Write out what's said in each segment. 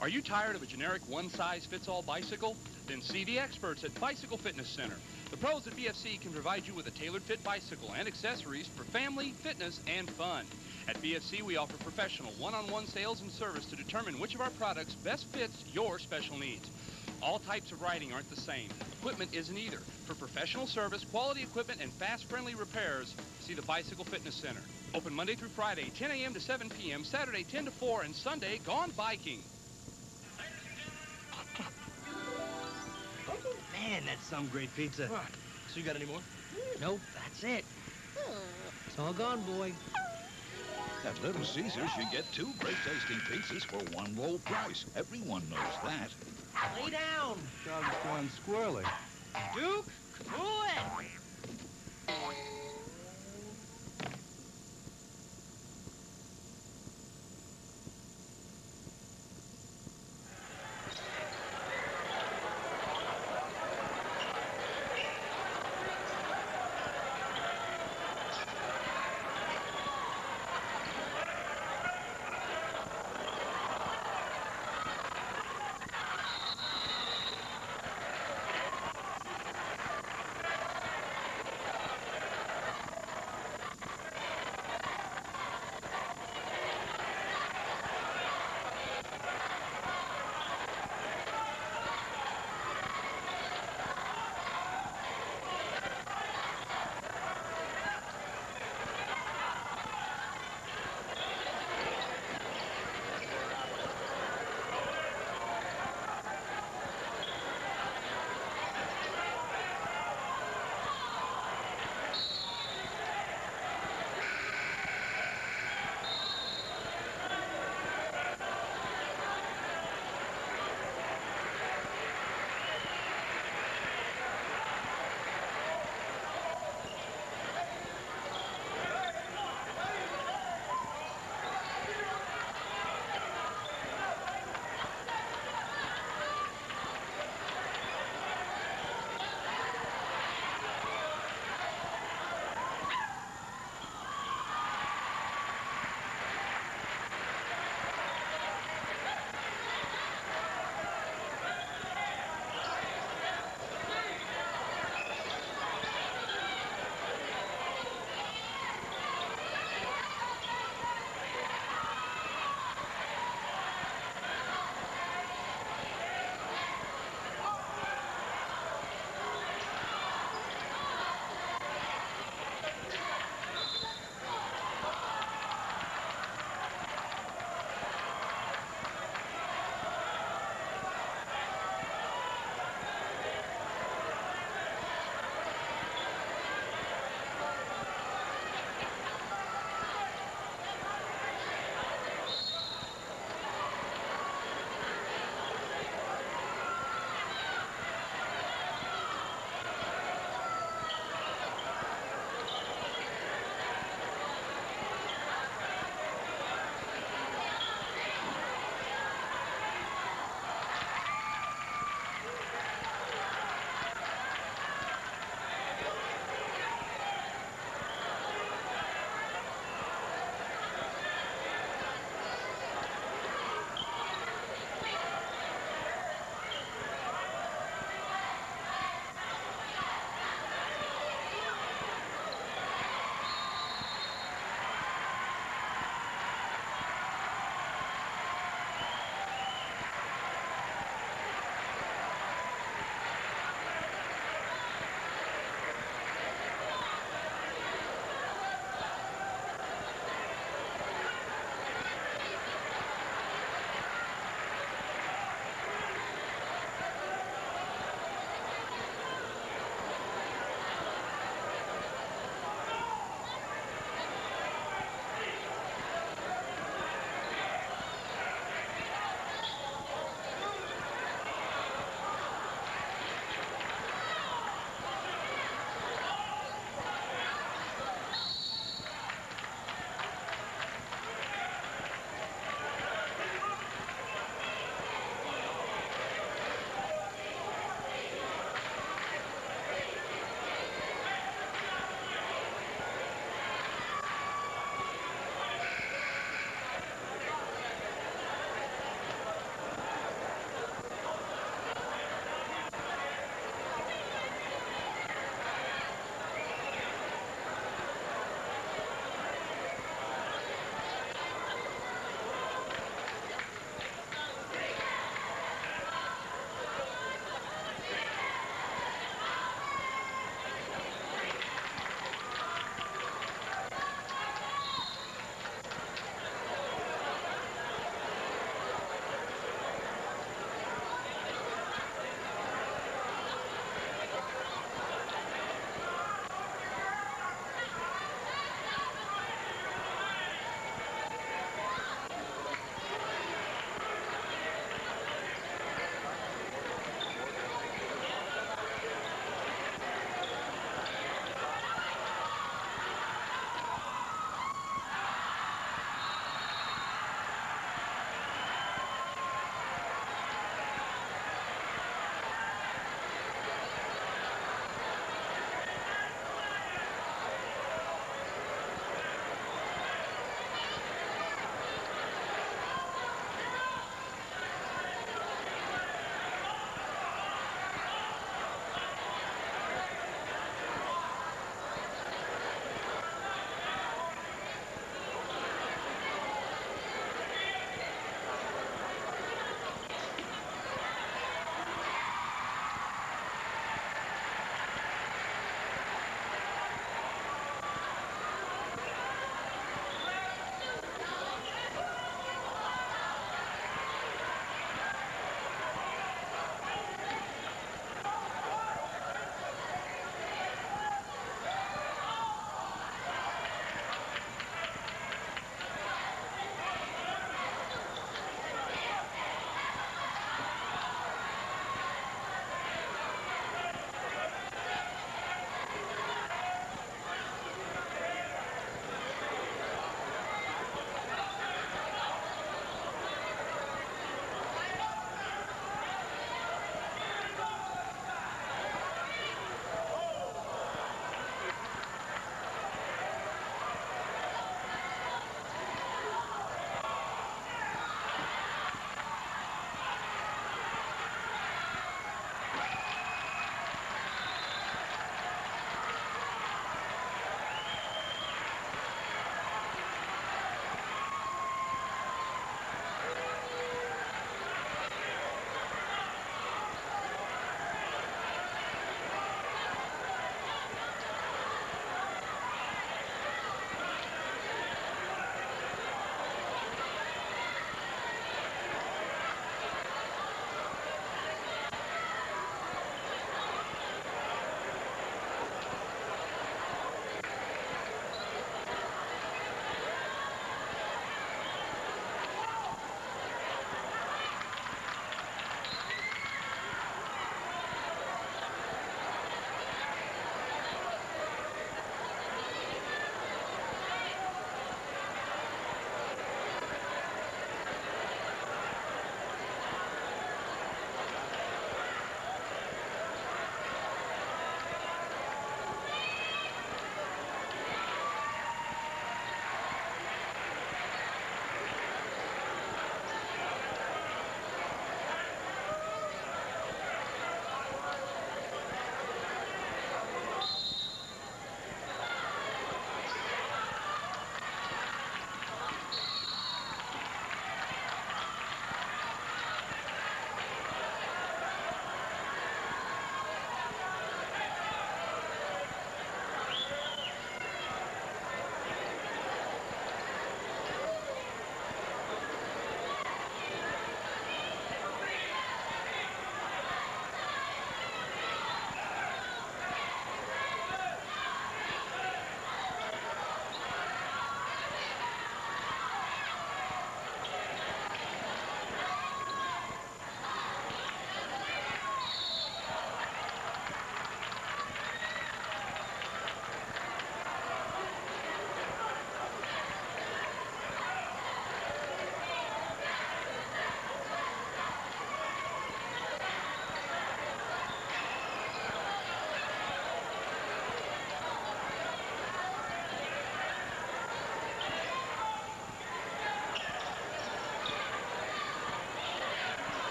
Are you tired of a generic one-size-fits-all bicycle? Then see the experts at Bicycle Fitness Center. The pros at BFC can provide you with a tailored fit bicycle and accessories for family, fitness, and fun. At BFC, we offer professional one-on-one sales and service to determine which of our products best fits your special needs. All types of riding aren't the same. Equipment isn't either. For professional service, quality equipment, and fast, friendly repairs, see the Bicycle Fitness Center. Open Monday through Friday, 10 a.m. to 7 p.m., Saturday 10 to 4, and Sunday, gone biking. Man, that's some great pizza. So you got any more? Nope, that's it. It's all gone, boy. At Little Caesars, you get 2 great-tasting pizzas for one low price. Everyone knows that. Lay down. Dog's gone squirrely. Duke, cool it.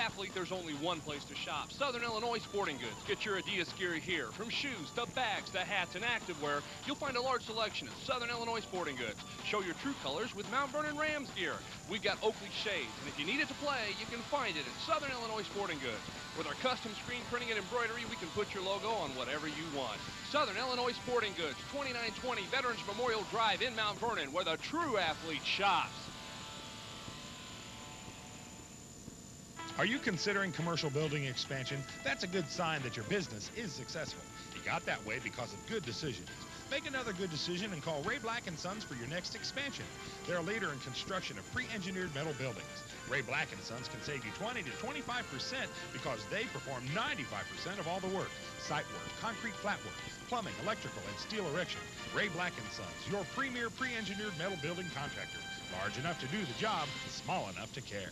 athlete, there's only one place to shop. Southern Illinois Sporting Goods. Get your Adidas gear here. From shoes to bags to hats and activewear, you'll find a large selection at Southern Illinois Sporting Goods. Show your true colors with Mount Vernon Rams gear. We've got Oakley shades, and if you need it to play, you can find it at Southern Illinois Sporting Goods. With our custom screen printing and embroidery, we can put your logo on whatever you want. Southern Illinois Sporting Goods, 2920 Veterans Memorial Drive in Mount Vernon, where the true athlete shops. Are you considering commercial building expansion? That's a good sign that your business is successful. You got that way because of good decisions. Make another good decision and call Ray Black & Sons for your next expansion. They're a leader in construction of pre-engineered metal buildings. Ray Black & Sons can save you 20 to 25% because they perform 95% of all the work. Site work, concrete flat work, plumbing, electrical, and steel erection. Ray Black & Sons, your premier pre-engineered metal building contractor. Large enough to do the job, small enough to care.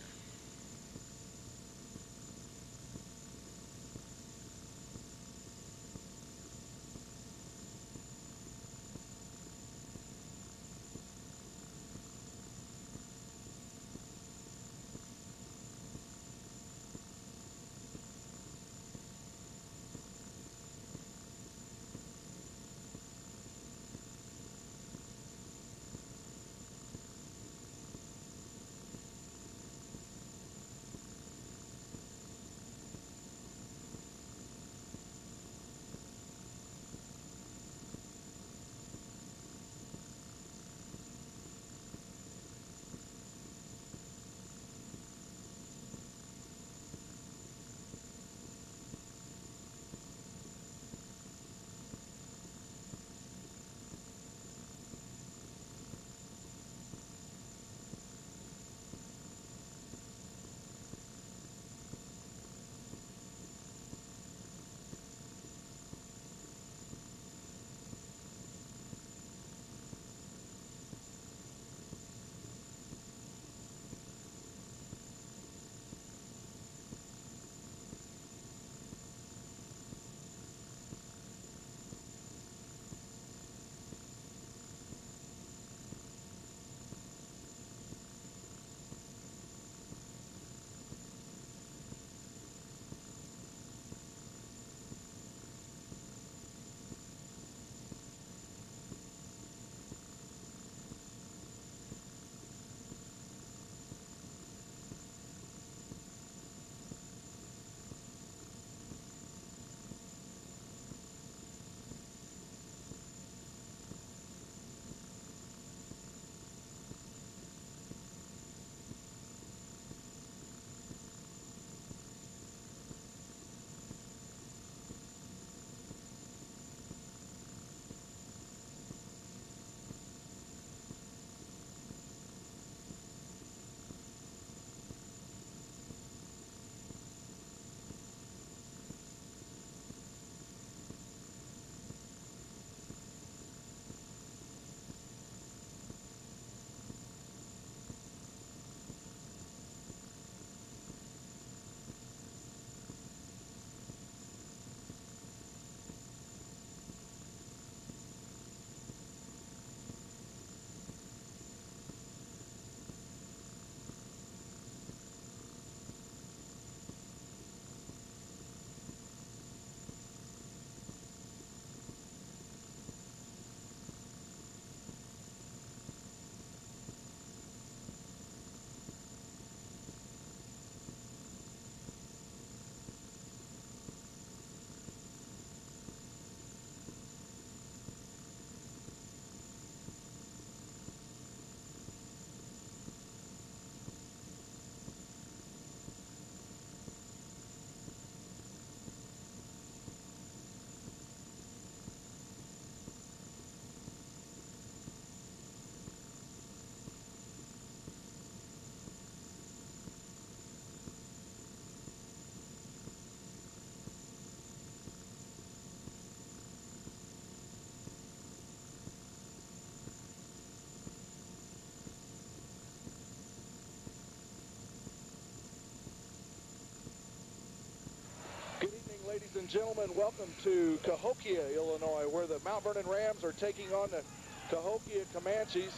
Ladies and gentlemen, welcome to Cahokia, Illinois, where the Mount Vernon Rams are taking on the Cahokia Comanches.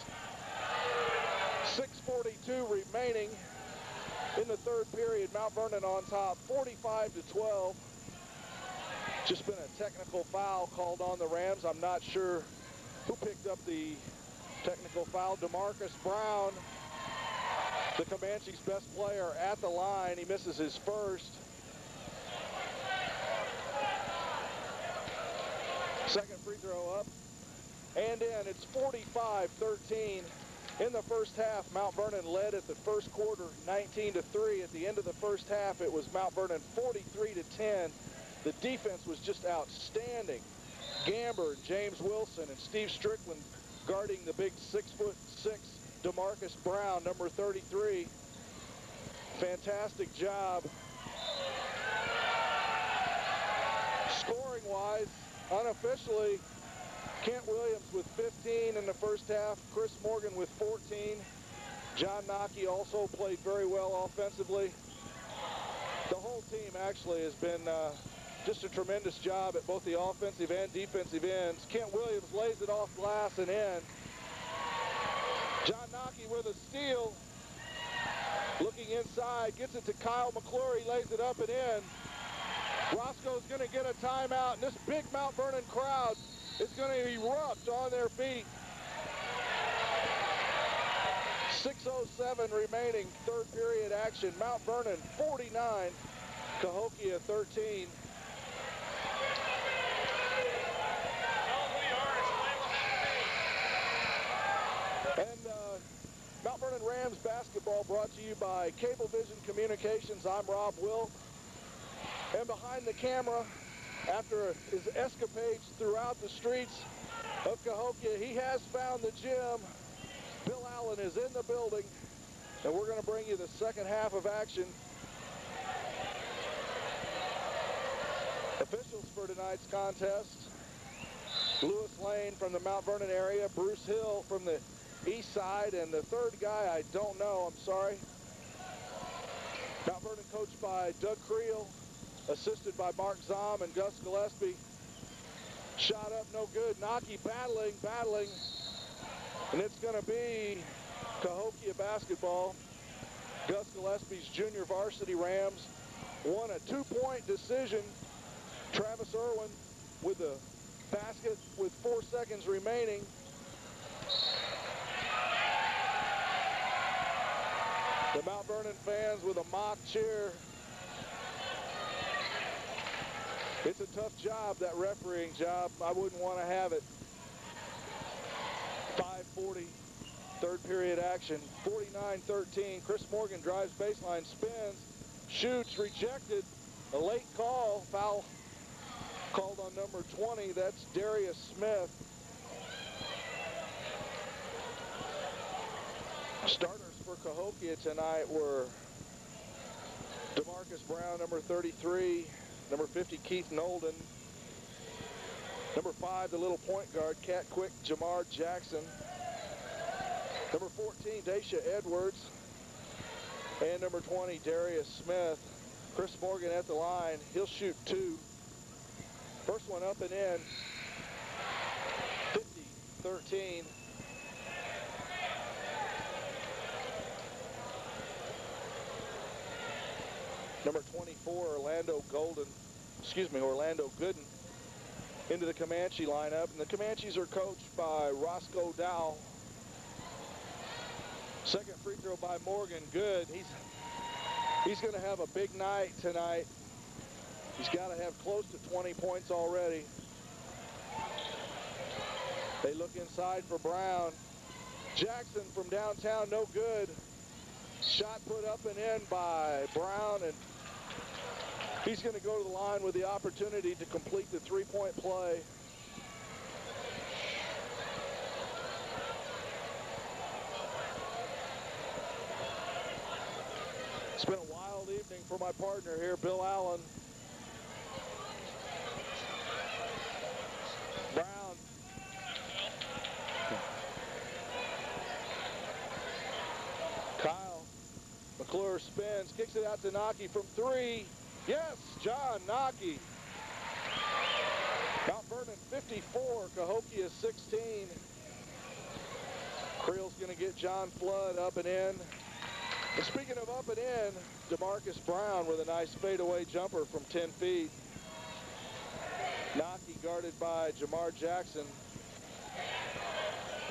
6:42 remaining in the third period. Mount Vernon on top, 45-12. Just been a technical foul called on the Rams. I'm not sure who picked up the technical foul. DeMarcus Brown, the Comanche's best player, at the line. He misses his first. Second free throw up and in. It's 45-13. In the first half, Mount Vernon led at the first quarter 19-3. At the end of the first half, it was Mount Vernon 43-10. The defense was just outstanding. Gamber and James Wilson and Steve Strickland guarding the big 6'6" DeMarcus Brown, number 33. Fantastic job. Scoring-wise, unofficially, Kent Williams with 15 in the first half, Chris Morgan with 14. John Nockey also played very well offensively. The whole team actually has been just a tremendous job at both the offensive and defensive ends. Kent Williams lays it off glass and in. John Nockey with a steal. Looking inside, gets it to Kyle McClure, lays it up and in. Roscoe's going to get a timeout, and this big Mount Vernon crowd is going to erupt on their feet. 6:07 remaining, third period action. Mount Vernon 49, Cahokia 13. And Mount Vernon Rams basketball brought to you by Cablevision Communications. I'm Rob Will. And behind the camera, after his escapades throughout the streets of Cahokia, he has found the gym. Bill Allen is in the building, and we're going to bring you the second half of action. Officials for tonight's contest: Lewis Lane from the Mount Vernon area, Bruce Hill from the east side, and the third guy I don't know, I'm sorry. Mount Vernon coached by Doug Creel, assisted by Mark Zom and Gus Gillespie. Shot up, no good. Nockey battling, and it's going to be Cahokia basketball. Gus Gillespie's junior varsity Rams won a two-point decision. Travis Irwin with the basket with 4 seconds remaining. The Mount Vernon fans with a mock cheer. It's a tough job, that refereeing job. I wouldn't want to have it. 5:40, third period action. 49-13. Chris Morgan drives baseline, spins, shoots, rejected. A late call, foul called on number 20. That's Darius Smith. Starters for Cahokia tonight were DeMarcus Brown, number 33. Number 50, Keith Nolden. Number 5, the little point guard, Cat Quick, Jamar Jackson. Number 14, Daisha Edwards. And number 20, Darius Smith. Chris Morgan at the line. He'll shoot 2. First one up and in. 50-13. Number 24, Orlando Gooden into the Comanche lineup. And the Comanches are coached by Roscoe Dow. Second free throw by Morgan, good. He's going to have a big night tonight. He's got to have close to 20 points already. They look inside for Brown. Jackson from downtown, no good. Shot put up and in by Brown, and he's going to go to the line with the opportunity to complete the three-point play. It's been a wild evening for my partner here, Bill Allen. Brown. Kyle McClure spins, kicks it out to Nockey from 3. Yes, John Nockey. Mount Vernon 54, Cahokia 16. Creel's going to get John Flood up and in. And speaking of up and in, DeMarcus Brown with a nice fadeaway jumper from 10 feet. Nocky guarded by Jamar Jackson.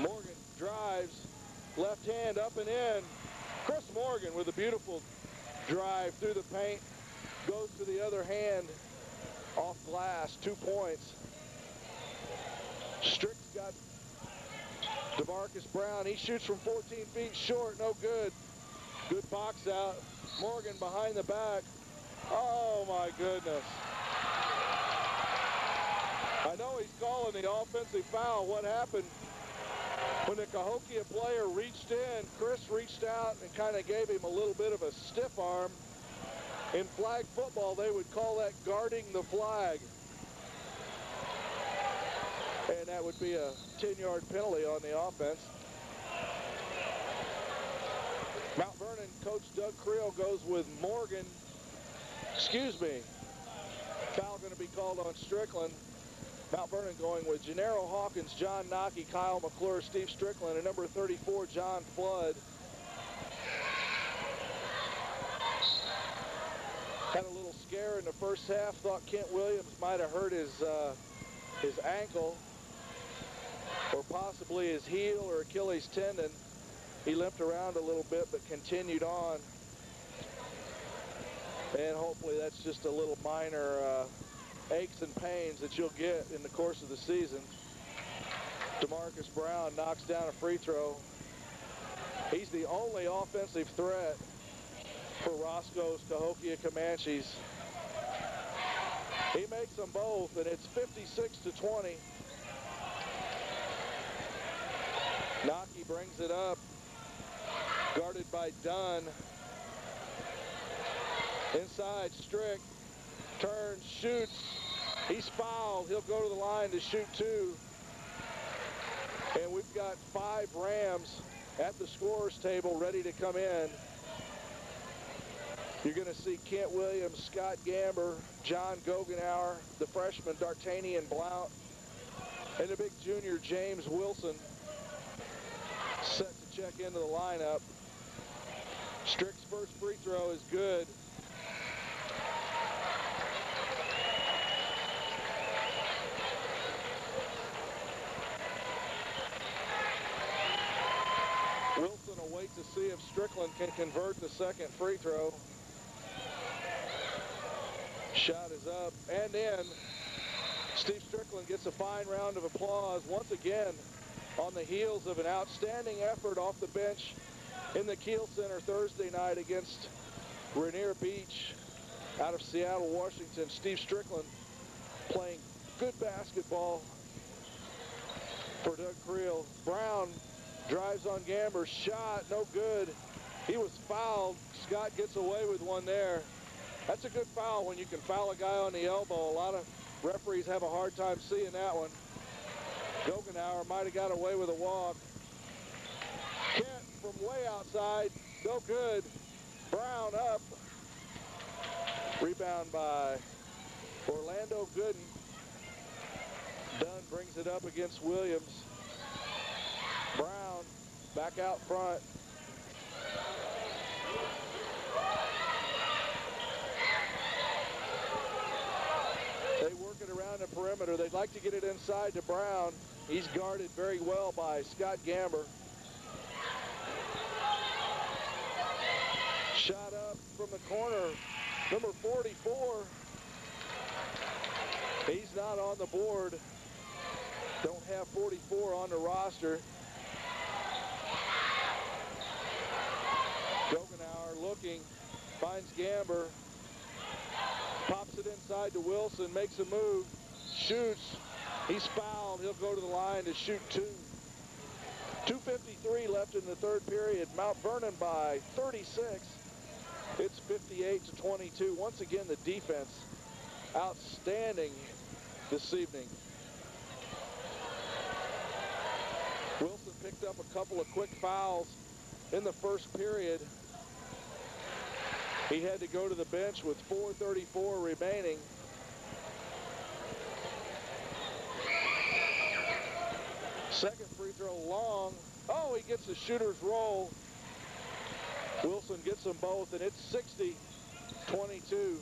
Morgan drives, left hand up and in. Chris Morgan with a beautiful drive through the paint. Goes to the other hand off glass, 2 points. Strick's got DeMarcus Brown. He shoots from 14 feet short, no good. Good box out. Morgan behind the back. Oh my goodness. I know he's calling the offensive foul. What happened? When the Cahokia player reached in, Chris reached out and kind of gave him a little bit of a stiff arm. In flag football, they would call that guarding the flag. And that would be a 10-yard penalty on the offense. Mount Vernon coach Doug Creel goes with Morgan. Excuse me. Foul going to be called on Strickland. Mount Vernon going with Gennaro Hawkins, John Nocky, Kyle McClure, Steve Strickland, and number 34, John Flood. Had a little scare in the first half. Thought Kent Williams might have hurt his ankle or possibly his heel or Achilles tendon. He limped around a little bit but continued on. And hopefully that's just a little minor aches and pains that you'll get in the course of the season. DeMarcus Brown knocks down a free throw. He's the only offensive threat for Roscoe's Cahokia Comanches. He makes them both, and it's 56-20. Nocky brings it up, guarded by Dunn. Inside, Strick turns, shoots. He's fouled. He'll go to the line to shoot 2. And we've got 5 Rams at the scorer's table ready to come in. You're going to see Kent Williams, Scott Gamber, John Gogenauer, the freshman D'Artagnan Blount, and the big junior James Wilson set to check into the lineup. Strick's first free throw is good. Wilson will wait to see if Strickland can convert the second free throw. Shot is up and in. Steve Strickland gets a fine round of applause once again on the heels of an outstanding effort off the bench in the Kiel Center Thursday night against Rainier Beach out of Seattle, Washington. Steve Strickland playing good basketball for Doug Creel. Brown drives on Gamber, shot, no good. He was fouled. Scott gets away with one there. That's a good foul when you can foul a guy on the elbow. A lot of referees have a hard time seeing that one. Gogenauer might have got away with a walk. Kent from way outside, no good. Brown up. Rebound by Orlando Gooden. Dunn brings it up against Williams. Brown back out front. They work it around the perimeter. They'd like to get it inside to Brown. He's guarded very well by Scott Gamber. Shot up from the corner, number 44. He's not on the board. Don't have 44 on the roster. Gogenauer looking, finds Gamber, pops it inside to Wilson, makes a move, shoots. He's fouled. He'll go to the line to shoot 2. 2:53 left in the third period. Mount Vernon by 36. It's 58-22. Once again, the defense outstanding this evening. Wilson picked up a couple of quick fouls in the first period. He had to go to the bench with 4:34 remaining. Second free throw long. Oh, he gets a shooter's roll. Wilson gets them both, and it's 60-22.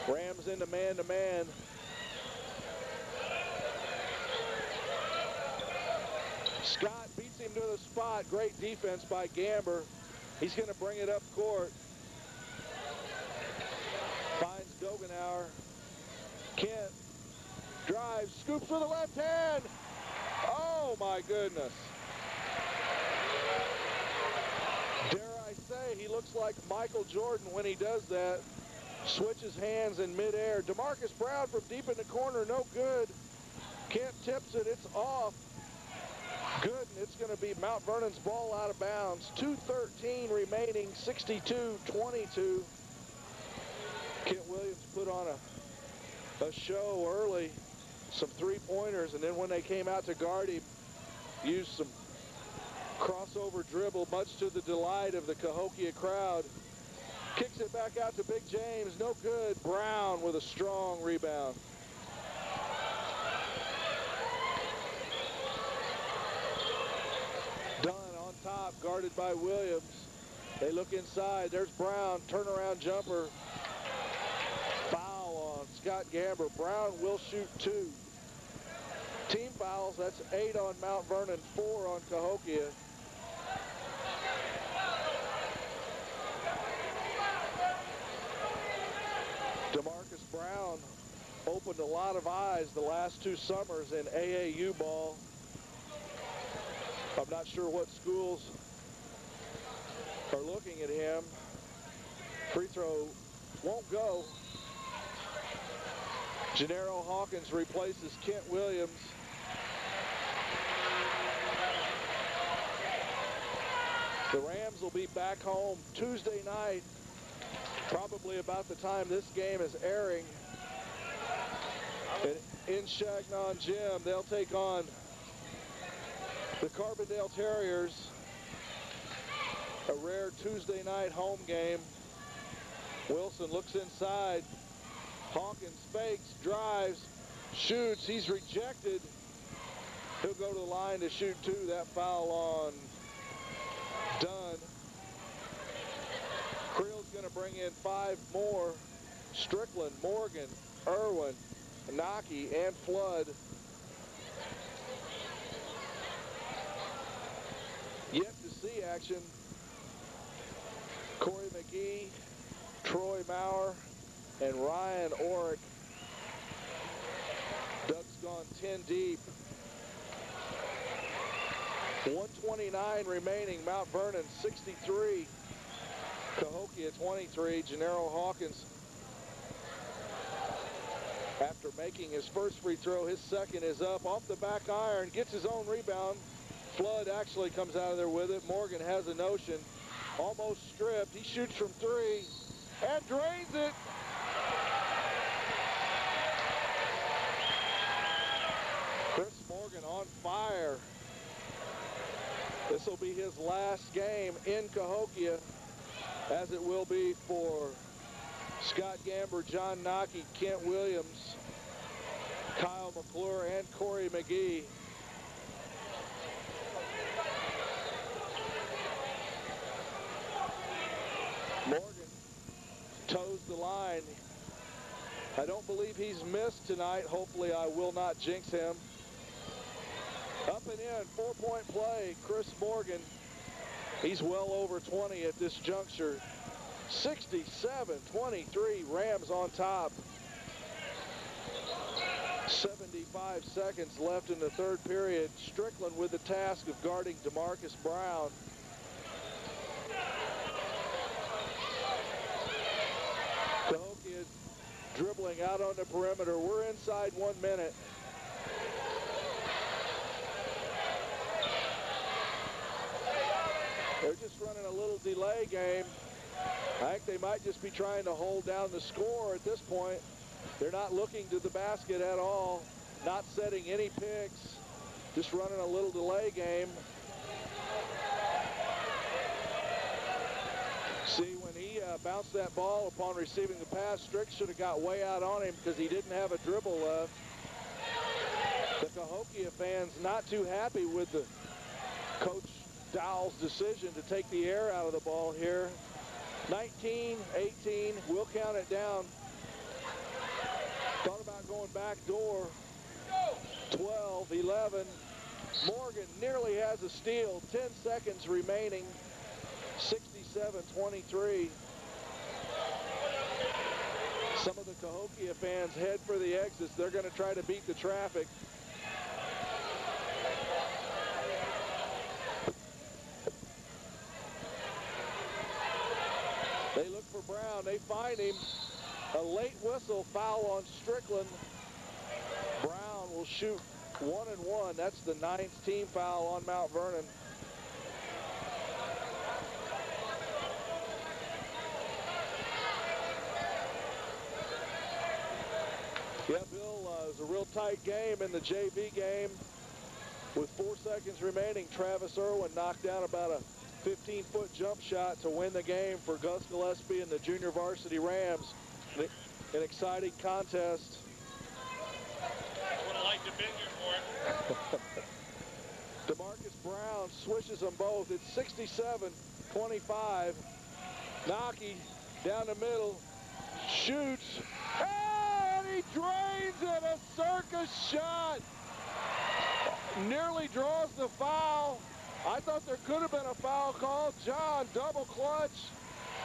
Rams into man-to-man. Scott beats him to the spot. Great defense by Gamber. He's going to bring it up court. Finds Dogenauer. Kent drives, scoops with the left hand. Oh, my goodness. Dare I say, he looks like Michael Jordan when he does that. Switches hands in midair. DeMarcus Brown from deep in the corner, no good. Kent tips it, it's off. Good, and it's going to be Mount Vernon's ball out of bounds. 2:13 remaining, 62-22. Kent Williams put on a show early, some three-pointers, and then when they came out to guard him, used some crossover dribble, much to the delight of the Cahokia crowd. Kicks it back out to Big James, no good. Brown with a strong rebound. Dunn on top, guarded by Williams. They look inside, there's Brown, turnaround jumper. Foul on Scott Gamber. Brown will shoot 2. Team fouls, that's 8 on Mount Vernon, 4 on Cahokia. DeMarcus Brown opened a lot of eyes the last 2 summers in AAU ball. I'm not sure what schools are looking at him. Free throw won't go. Gennaro Hawkins replaces Kent Williams. The Rams will be back home Tuesday night, probably about the time this game is airing. And in Chagnon Gym, they'll take on the Carbondale Terriers. A rare Tuesday night home game. Wilson looks inside. Hawkins fakes, drives, shoots. He's rejected. He'll go to the line to shoot 2. That foul on Dunn. Creel's going to bring in 5 more. Strickland, Morgan, Irwin, Naki, and Flood. Yet to see action. Corey McGee, Troy Maurer, and Ryan Orrick. Doug's gone 10 deep. 1:29 remaining. Mount Vernon 63. Cahokia 23. Gennaro Hawkins, after making his first free throw, his second is up. Off the back iron, gets his own rebound. Flood actually comes out of there with it. Morgan has a notion. Almost stripped. He shoots from 3 and drains it. Chris Morgan on fire. This will be his last game in Cahokia, as it will be for Scott Gamber, John Naki, Kent Williams, Kyle McClure, and Corey McGee. Morgan toes the line. I don't believe he's missed tonight. Hopefully I will not jinx him. Up and in, 4-point play. Chris Morgan, he's well over 20 at this juncture. 67-23, Rams on top. 75 seconds left in the third period. Strickland with the task of guarding DeMarcus Brown. Cahokia dribbling out on the perimeter. We're inside 1 minute. They're just running a little delay game. I think they might just be trying to hold down the score at this point. They're not looking to the basket at all, not setting any picks, just running a little delay game. See, when he bounced that ball upon receiving the pass, Strick should have got way out on him because he didn't have a dribble left. The Cahokia fans not too happy with the coach Dowell's decision to take the air out of the ball here. 19, 18, we'll count it down. Thought about going back door. 12, 11. Morgan nearly has a steal. 10 seconds remaining. 67-23. Some of the Cahokia fans head for the exits. They're going to try to beat the traffic. They look for Brown. They find him. A late whistle, foul on Strickland. Brown will shoot 1 and 1. That's the 9th team foul on Mount Vernon. Yeah, Bill, it was a real tight game in the JV game. With 4 seconds remaining, Travis Irwin knocked down about a 15-foot jump shot to win the game for Gus Gillespie and the junior varsity Rams. An exciting contest. Would have liked to have been here for it. DeMarcus Brown swishes them both. It's 67-25. Naki down the middle, shoots, and he drains it. A circus shot. Nearly draws the foul. I thought there could have been a foul called. John double clutch,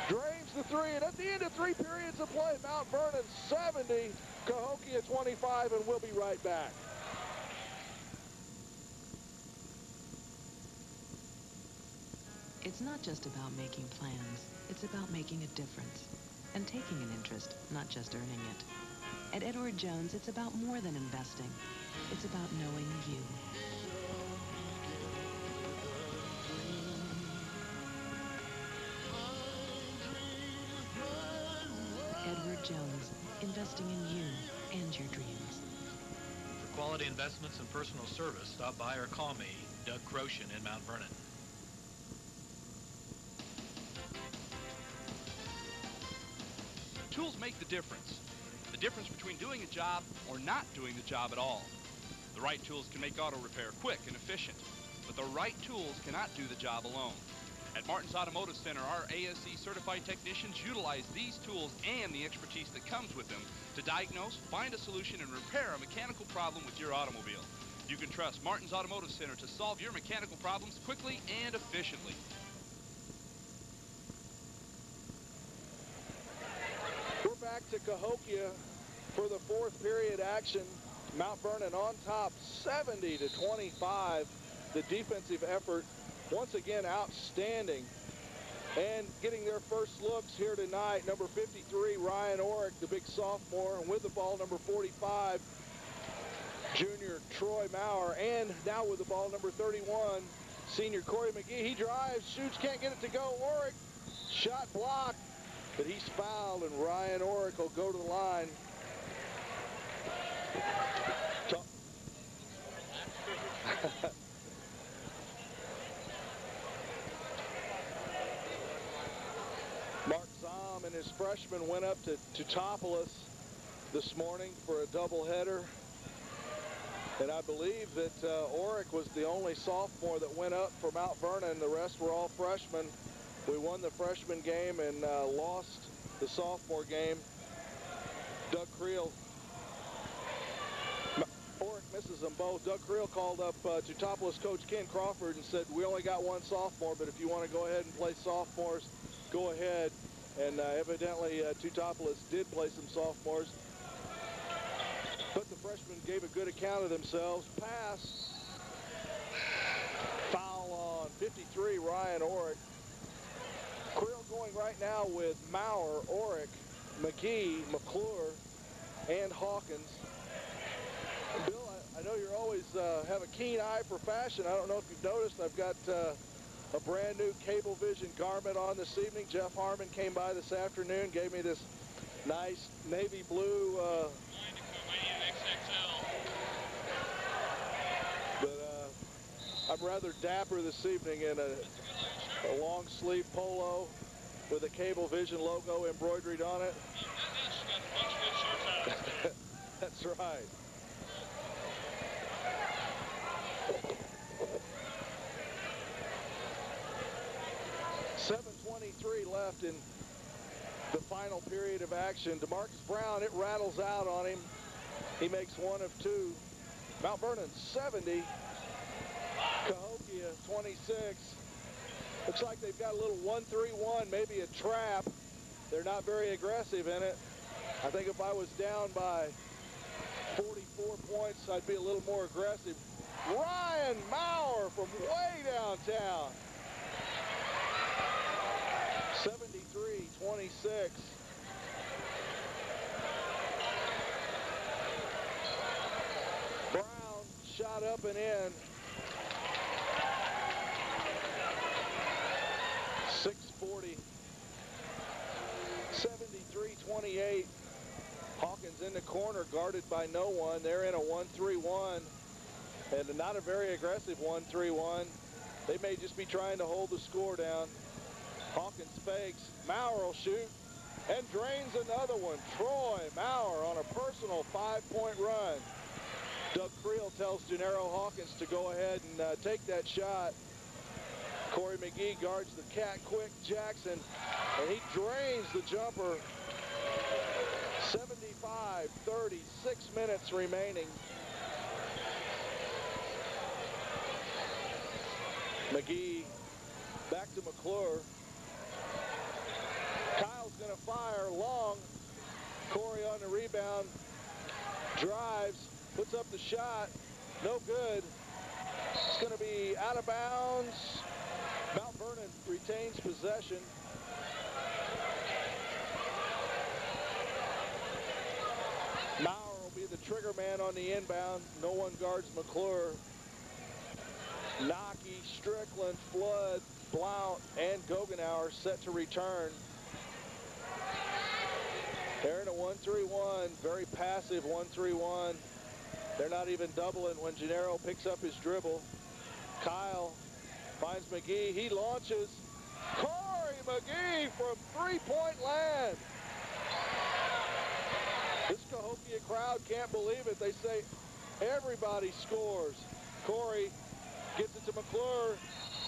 drains the three, and at the end of 3 periods of play, Mount Vernon 70, Cahokia 25, and we'll be right back. It's not just about making plans, it's about making a difference and taking an interest, not just earning it. At Edward Jones, it's about more than investing. It's about knowing you. Edward Jones, investing in you and your dreams. For quality investments and personal service, stop by or call me, Doug Croshan in Mount Vernon. Tools make the difference. The difference between doing a job or not doing the job at all. The right tools can make auto repair quick and efficient, but the right tools cannot do the job alone. At Martin's Automotive Center, our ASE certified technicians utilize these tools and the expertise that comes with them to diagnose, find a solution, and repair a mechanical problem with your automobile. You can trust Martin's Automotive Center to solve your mechanical problems quickly and efficiently. We're back to Cahokia for the 4th period action. Mount Vernon on top, 70-25. The defensive effort, once again, outstanding. And getting their first looks here tonight, number 53, Ryan Orrick, the big sophomore, and with the ball, number 45, junior Troy Maurer, and now with the ball, number 31, senior Corey McGee. He drives, shoots, can't get it to go. Orrick, shot blocked, but he's fouled, and Ryan Orrick will go to the line. Mark Zom and his freshman went up to Teutopolis this morning for a doubleheader. And I believe that Orrick was the only sophomore that went up for Mount Vernon. The rest were all freshmen. We won the freshman game and lost the sophomore game. Doug Creel. Orrick misses them both. Doug Creel called up Teutopolis coach Ken Crawford and said, we only got one sophomore, but if you want to go ahead and play sophomores, go ahead. And evidently Teutopolis did play some sophomores. But the freshmen gave a good account of themselves. Pass. Foul on 53, Ryan Orrick. Creel going right now with Maurer, Orrick, McGee, McClure, and Hawkins. Bill, I know you're always have a keen eye for fashion. I don't know if you've noticed, I've got a brand new Cablevision garment on this evening. Jeff Harmon came by this afternoon, gave me this nice navy blue but I'm rather dapper this evening in a long sleeve polo with a Cablevision logo embroidered on it. That's right. 2:33 left in the final period of action. DeMarcus Brown, it rattles out on him. He makes one of two. Mount Vernon 70, Cahokia 26. Looks like they've got a little 1-3-1, maybe a trap. They're not very aggressive in it. I think if I was down by 44 points, I'd be a little more aggressive. Ryan Maurer from way downtown. 73-26. Brown shot up and in. 640. 73-28. Hawkins in the corner, guarded by no one. They're in a 1-3-1, and not a very aggressive 1-3-1. They may just be trying to hold the score down. Hawkins fakes. Maurer will shoot and drains another one. Troy Maurer on a personal 5-point run. Doug Creel tells Gennaro Hawkins to go ahead and take that shot. Corey McGee guards the cat quick Jackson, and he drains the jumper. 75-30, 6 minutes remaining. McGee back to McClure. Kyle's going to fire long. Corey on the rebound. Drives, puts up the shot. No good. It's going to be out of bounds. Mount Vernon retains possession. Maurer will be the trigger man on the inbound. No one guards McClure. Nocky, Strickland, Flood, Blount, and Gogenauer set to return. They're in a 1-3-1, very passive 1-3-1. They're not even doubling when Gennaro picks up his dribble. Kyle finds McGee. He launches. Corey McGee from three-point land. This Cahokia crowd can't believe it. They say everybody scores. Corey gets it to McClure.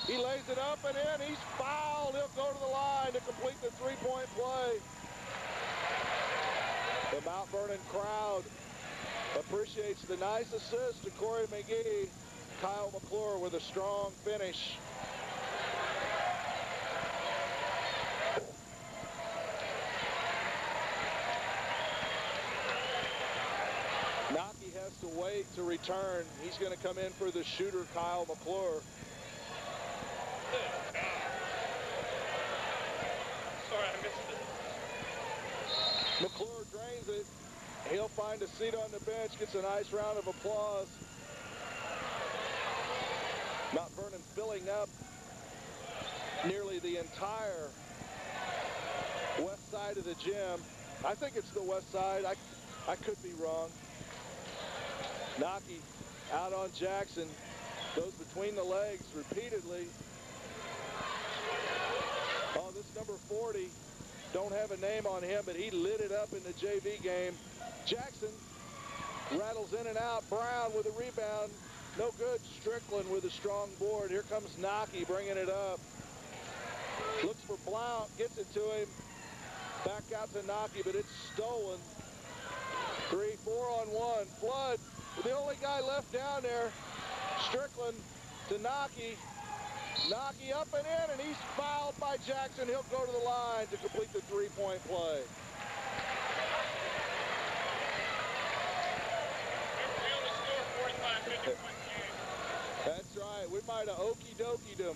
He lays it up and in. He's fouled. He'll go to the line to complete the three-point play. The Mount Vernon crowd appreciates the nice assist to Corey McGee. Kyle McClure with a strong finish. Nocky has to wait to return. He's going to come in for the shooter, Kyle McClure. Sorry, I missed it. McClure drains it. He'll find a seat on the bench, gets a nice round of applause. Mount Vernon filling up nearly the entire west side of the gym. I think it's the west side. I could be wrong. Nocky out on Jackson. Goes between the legs repeatedly. Oh, this number 40. Don't have a name on him, but he lit it up in the JV game. Jackson rattles in and out. Brown with a rebound. No good. Strickland with a strong board. Here comes Nocky bringing it up. Looks for Blount. Gets it to him. Back out to Nocky, but it's stolen. 3, 4 on 1. Flood, the only guy left down there. Strickland to Nocky. Nocky up and in, and he's fouled by Jackson. He'll go to the line to complete the three-point play. We only scored 45 minutes in one game. That's right. We might have okey-dokeyed him.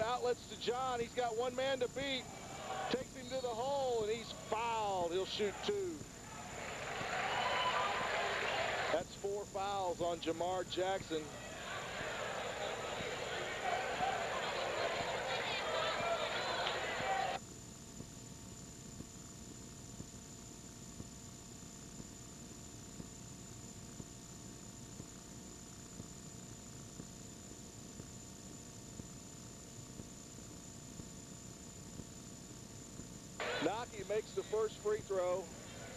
Outlets to John. He's got one man to beat. Takes him to the hole, and he's fouled. He'll shoot 2. That's 4 fouls on Jamar Jackson. makes the first free throw.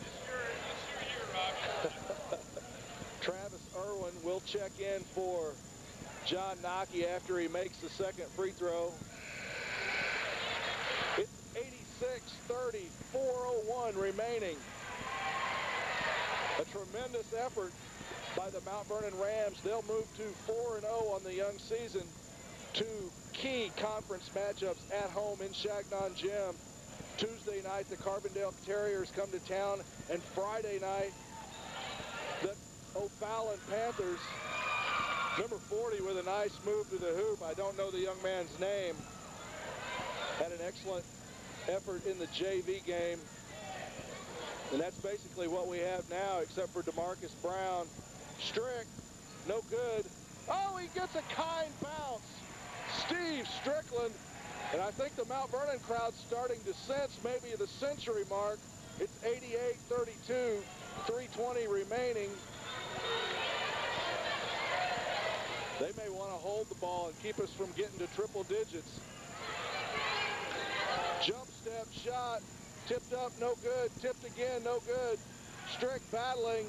It's your year, Robbie. Travis Irwin will check in for John Nockey after he makes the second free throw. It's 86-30, 4:01 remaining. A tremendous effort by the Mount Vernon Rams. They'll move to 4-0 on the young season. Two key conference matchups at home in Shagnon Gym. Tuesday night, the Carbondale Terriers come to town, and Friday night, the O'Fallon Panthers. Number 40 with a nice move to the hoop. I don't know the young man's name. Had an excellent effort in the JV game. And that's basically what we have now, except for DeMarcus Brown. Strick, no good. Oh, he gets a kind bounce. Steve Strickland. And I think the Mount Vernon crowd's starting to sense maybe the century mark. It's 88-32, 3:20 remaining. They may want to hold the ball and keep us from getting to triple digits. Jump step shot, tipped up, no good. Tipped again, no good. Strick battling.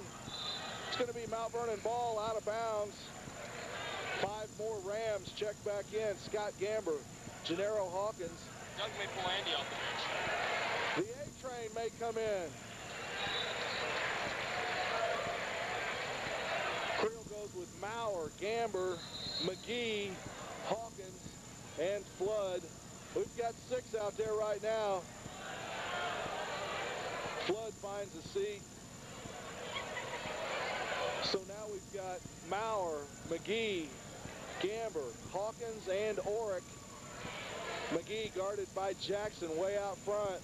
It's going to be Mount Vernon ball out of bounds. 5 more Rams check back in. Scott Gamber, Gennaro Hawkins. Doug may pull Andy off the bench. The A-train may come in. Creel goes with Maurer, Gamber, McGee, Hawkins, and Flood. We've got 6 out there right now. Flood finds a seat. So now we've got Maurer, McGee, Gamber, Hawkins, and Orrick. McGee guarded by Jackson way out front.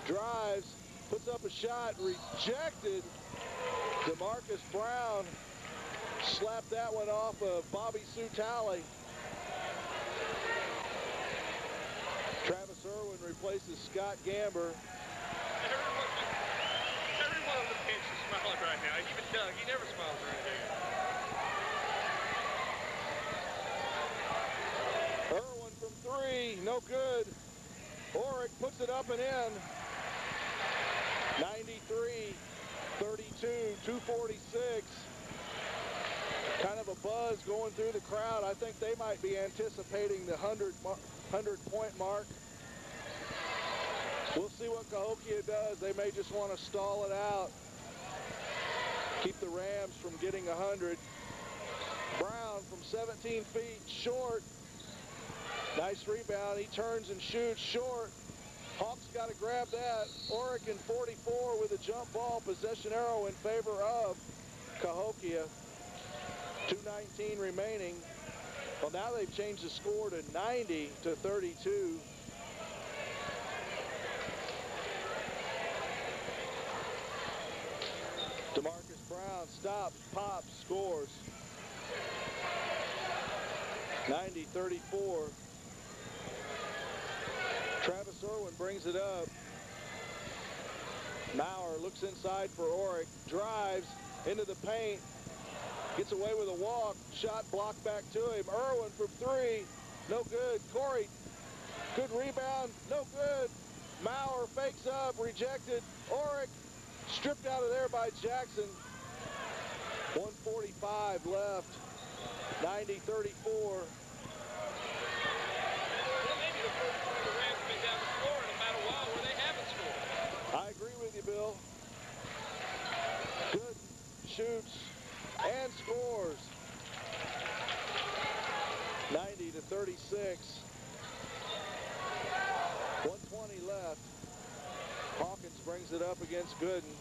Drives, puts up a shot, rejected. DeMarcus Brown slapped that one off of Bobby Sutali. Travis Irwin replaces Scott Gamber. Everyone on the bench is smiling right now. Even Doug, he never smiles or anything. Irwin from 3, no good. Orrick puts it up and in. 93-32, 2:46. Kind of a buzz going through the crowd. I think they might be anticipating the 100-point mark. We'll see what Cahokia does. They may just want to stall it out. Keep the Rams from getting 100. Brown from 17 feet, short. Nice rebound. He turns and shoots short. Hawks got to grab that. Oregon 44 with a jump ball. Possession arrow in favor of Cahokia. 2:19 remaining. Well, now they've changed the score to 90-32. DeMarcus Brown stops, pops, scores. 90-34. Travis Irwin brings it up. Maurer looks inside for Orrick. Drives into the paint. Gets away with a walk. Shot blocked back to him. Irwin from 3. No good. Corey, good rebound. No good. Maurer fakes up. Rejected. Orrick stripped out of there by Jackson. 1:45 left. 90-34. I agree with you, Bill. Good shoots and scores. 90-36. 1:20 left. Hawkins brings it up against Gooden.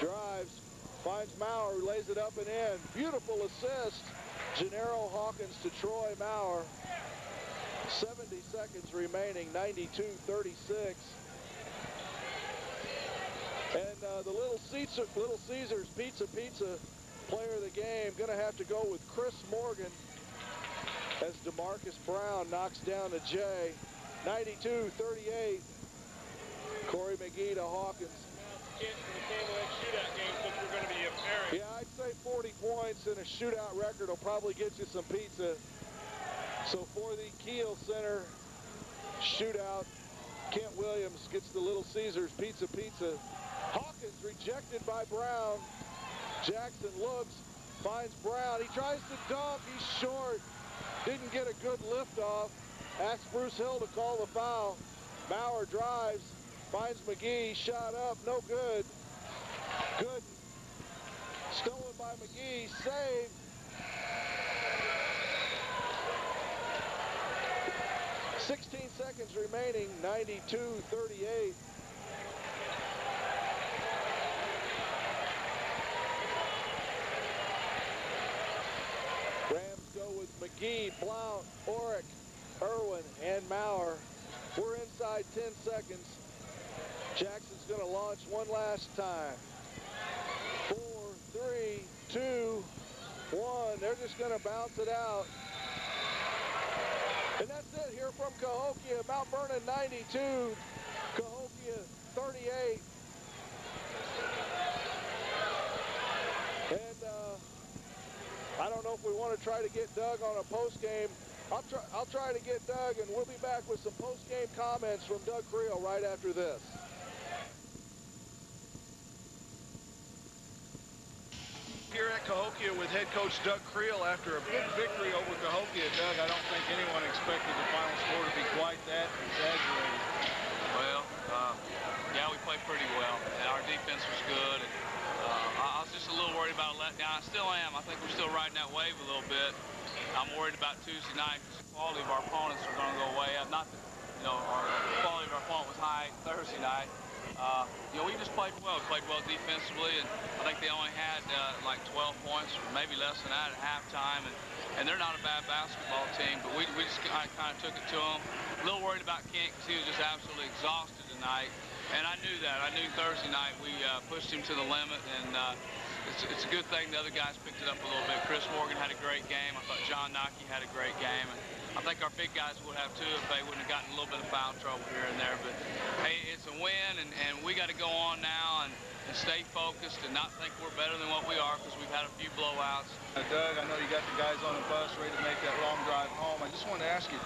Drives, finds Maurer, who lays it up and in. Beautiful assist. Gennaro Hawkins to Troy Maurer. 70 seconds remaining, 92-36. And the Little Caesars Pizza player of the game going to have to go with Chris Morgan as DeMarcus Brown knocks down a Jay. 92-38. Corey McGee to Hawkins. Yeah, I'd say 40 points and a shootout record will probably get you some pizza. So for the Kiel Center shootout, Kent Williams gets the Little Caesars Pizza. Hawkins rejected by Brown. Jackson looks, finds Brown. He tries to dunk. He's short. Didn't get a good lift off. Asks Bruce Hill to call the foul. Maurer drives, finds McGee. Shot up, no good. Good. Stolen by McGee. Saved. .16 seconds remaining, 92-38. Rams go with McGee, Blount, Orrick, Irwin, and Maurer. We're inside 10 seconds. Jackson's going to launch one last time. 4, 3, 2, 1. They're just going to bounce it out. And that's it here from Cahokia. Mount Vernon 92, Cahokia 38. And I don't know if we want to try to get Doug on a post game. I'll try to get Doug, and we'll be back with some post game comments from Doug Creel right after this. Here at Cahokia with head coach Doug Creel after a big victory over Cahokia. Doug, I don't think anyone expected the final score to be quite that exaggerated. Well, yeah, we played pretty well, and our defense was good. And, I was just a little worried about a letdown. I still am. I think we're still riding that wave a little bit. I'm worried about Tuesday night because the quality of our opponents are going to go way up. Not that, you know, the quality of our opponent was high Thursday night. You know, we just played well. We played well defensively, and I think they only had like 12 points, or maybe less than that at halftime. And they're not a bad basketball team, but we just kind of took it to them. A little worried about Kent because he was just absolutely exhausted tonight. And I knew that. I knew Thursday night we pushed him to the limit, and it's a good thing the other guys picked it up a little bit. Chris Morgan had a great game. I thought John Nockey had a great game. And I think our big guys would have too if they wouldn't have gotten a little bit of foul trouble here and there. But, hey, it's a win, and we got to go on now and stay focused and not think we're better than what we are because we've had a few blowouts. Doug, I know you got the guys on the bus ready to make that long drive home. I just wanted to ask you,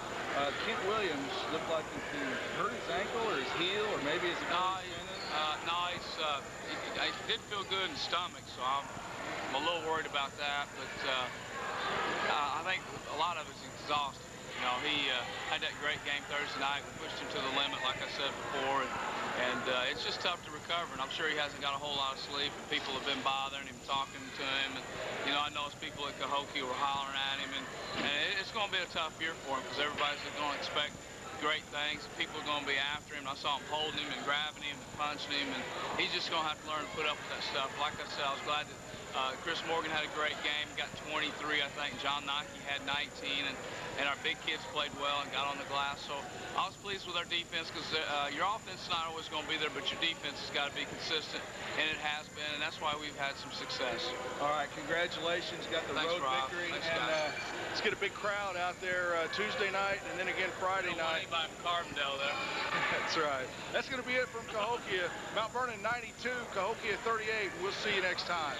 Kent Williams looked like he hurt his ankle or his heel or maybe his he did feel good in the stomach, so I'm a little worried about that. But I think a lot of it's exhausted. You know, he had that great game Thursday night. We pushed him to the limit, like I said before, and it's just tough to recover. And I'm sure he hasn't got a whole lot of sleep, and people have been bothering him, talking to him. And, you know, I know his people at Cahokia were hollering at him, and it's going to be a tough year for him because everybody's going to expect great things. People are going to be after him. I saw him holding him and grabbing him and punching him, and he's just going to have to learn to put up with that stuff. Like I said, I was glad that Chris Morgan had a great game, got 23, I think. John Nockey had 19, and our big kids played well and got on the glass. So I was pleased with our defense because your offense is not always going to be there, but your defense has got to be consistent, and it has been, and that's why we've had some success. All right, congratulations. Got the road victory. Thanks, and let's get a big crowd out there Tuesday night and then again Friday night. By Carbondale there. That's right. That's going to be it from Cahokia. Mount Vernon 92, Cahokia 38. We'll see you next time.